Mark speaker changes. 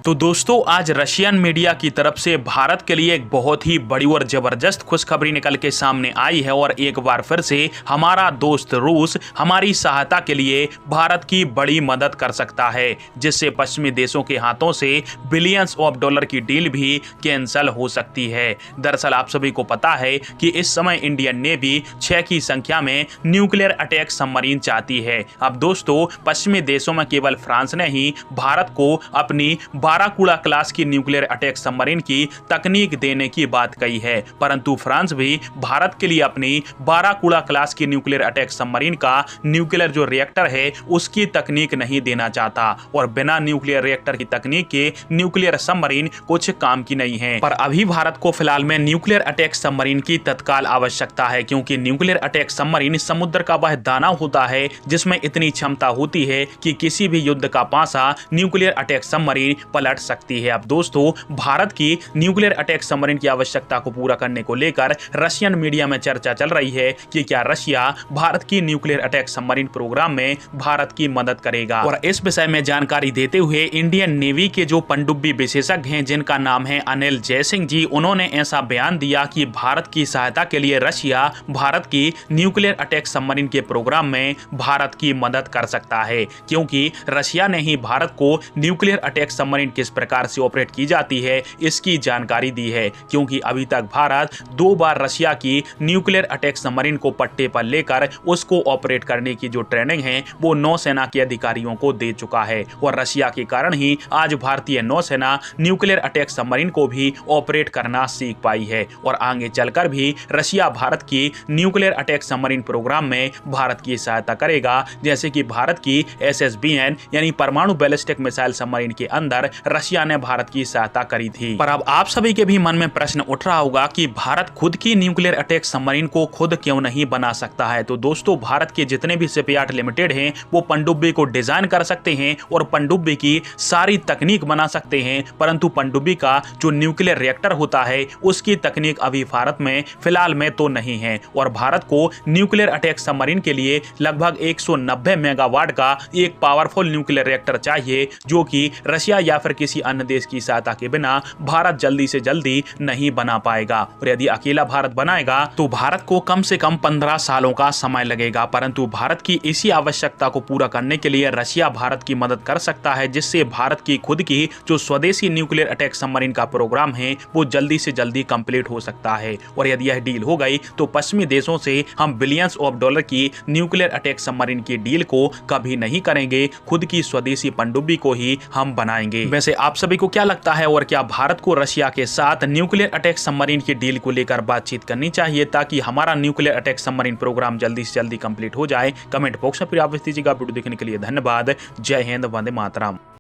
Speaker 1: तो दोस्तों आज रशियन मीडिया की तरफ से भारत के लिए एक बहुत ही बड़ी और जबरदस्त खुशखबरी निकल के सामने आई है और एक बार फिर से हमारा दोस्त रूस हमारी सहायता के लिए भारत की बड़ी मदद कर सकता है, जिससे पश्चिमी देशों के हाथों से बिलियंस ऑफ डॉलर की डील भी कैंसिल हो सकती है। दरअसल आप सभी को पता है कि इस समय इंडियन नेवी 6 की संख्या में न्यूक्लियर अटैक सबमरीन चाहती है। अब दोस्तों पश्चिमी देशों में केवल फ्रांस ने ही भारत को अपनी बाराकूड़ा क्लास की न्यूक्लियर अटैक सबमरीन की तकनीक देने की बात कही है, परंतु फ्रांस भी भारत के लिए अपनी बाराकूड़ा क्लास की न्यूक्लियर अटैक सबमरीन का न्यूक्लियर जो रिएक्टर है उसकी तकनीक नहीं देना चाहता और बिना न्यूक्लियर रिएक्टर की तकनीक के न्यूक्लियर सबमरीन कुछ काम की नहीं है। पर अभी भारत को फिलहाल में न्यूक्लियर अटैक सबमरीन की तत्काल आवश्यकता है, क्योंकि न्यूक्लियर अटैक सबमरीन समुद्र का वह दाना होता है जिसमें इतनी क्षमता होती है कि किसी भी युद्ध का पासा न्यूक्लियर अटैक सबमरीन पलट सकती है। अब दोस्तों भारत की न्यूक्लियर अटैक सबमरीन की आवश्यकता को पूरा करने को लेकर रशियन मीडिया में चर्चा चल रही है कि क्या रशिया भारत की न्यूक्लियर अटैक सबमरीन प्रोग्राम में भारत की मदद करेगा। और इस विषय में जानकारी देते हुए इंडियन नेवी के जो पनडुब्बी विशेषज्ञ हैं जिनका नाम है अनिल जयसिंह जी, उन्होंने ऐसा बयान दिया कि भारत की सहायता के लिए रशिया भारत की न्यूक्लियर अटैक सबमरीन के प्रोग्राम में भारत की मदद कर सकता है, क्योंकि रशिया ने ही भारत को न्यूक्लियर अटैक सबमरीन किस प्रकार से ऑपरेट की जाती है इसकी जानकारी दी है। क्योंकि अभी तक भारत 2 बार रशिया की न्यूक्लियर अटैक सबमरीन को पट्टे पर लेकर उसको ऑपरेट करने की जो ट्रेनिंग है वो नौसेना के अधिकारियों को दे चुका है और रशिया के कारण ही आज भारतीय नौसेना न्यूक्लियर अटैक सबमरीन को भी ऑपरेट करना सीख पाई है और आगे चलकर भी रशिया भारत की न्यूक्लियर अटैक सबमरीन प्रोग्राम में भारत की सहायता करेगा, जैसे कि भारत की SSBN यानी परमाणु बैलिस्टिक मिसाइल सबमरीन के अंदर रशिया ने भारत की सहायता करी थी। पर अब आप सभी के भी मन में प्रश्न उठ रहा होगा कि भारत खुद की न्यूक्लियर अटैक सबमरीन को खुद क्यों नहीं बना सकता है। तो दोस्तों भारत के जितने भी शिपयार्ड लिमिटेड हैं वो पनडुब्बी को डिजाइन कर सकते हैं और पनडुब्बी की सारी तकनीक बना सकते हैं, परंतु पनडुब्बी का जो न्यूक्लियर रिएक्टर होता है उसकी तकनीक अभी भारत में फिलहाल में तो नहीं है और भारत को न्यूक्लियर अटैक सबमरीन के लिए लगभग 190 मेगावाट का एक पावरफुल न्यूक्लियर रिएक्टर चाहिए, जो कि रशिया या फिर किसी अन्य देश की सहायता के बिना भारत जल्दी से जल्दी नहीं बना पाएगा। और यदि अकेला भारत बनाएगा तो भारत को कम से कम 15 सालों का समय लगेगा, परंतु भारत की इसी आवश्यकता को पूरा करने के लिए रशिया भारत की मदद कर सकता है, जिससे भारत की खुद की जो स्वदेशी न्यूक्लियर अटैक सबमरीन का प्रोग्राम है वो जल्दी से जल्दी कंप्लीट हो सकता है। और यदि यह डील हो गई तो पश्चिमी देशों से हम बिलियंस ऑफ डॉलर की न्यूक्लियर अटैक सबमरीन की डील को कभी नहीं करेंगे, खुद की स्वदेशी पनडुब्बी को ही हम बनाएंगे। वैसे आप सभी को क्या लगता है और क्या भारत को रशिया के साथ न्यूक्लियर अटैक सबमरीन की डील को लेकर बातचीत करनी चाहिए ताकि हमारा न्यूक्लियर अटैक सबमरीन प्रोग्राम जल्दी से जल्दी कंप्लीट हो जाए? कमेंट बॉक्स में आप दीजिएगा। वीडियो देखने के लिए धन्यवाद। जय हिंद, वंदे मातरम।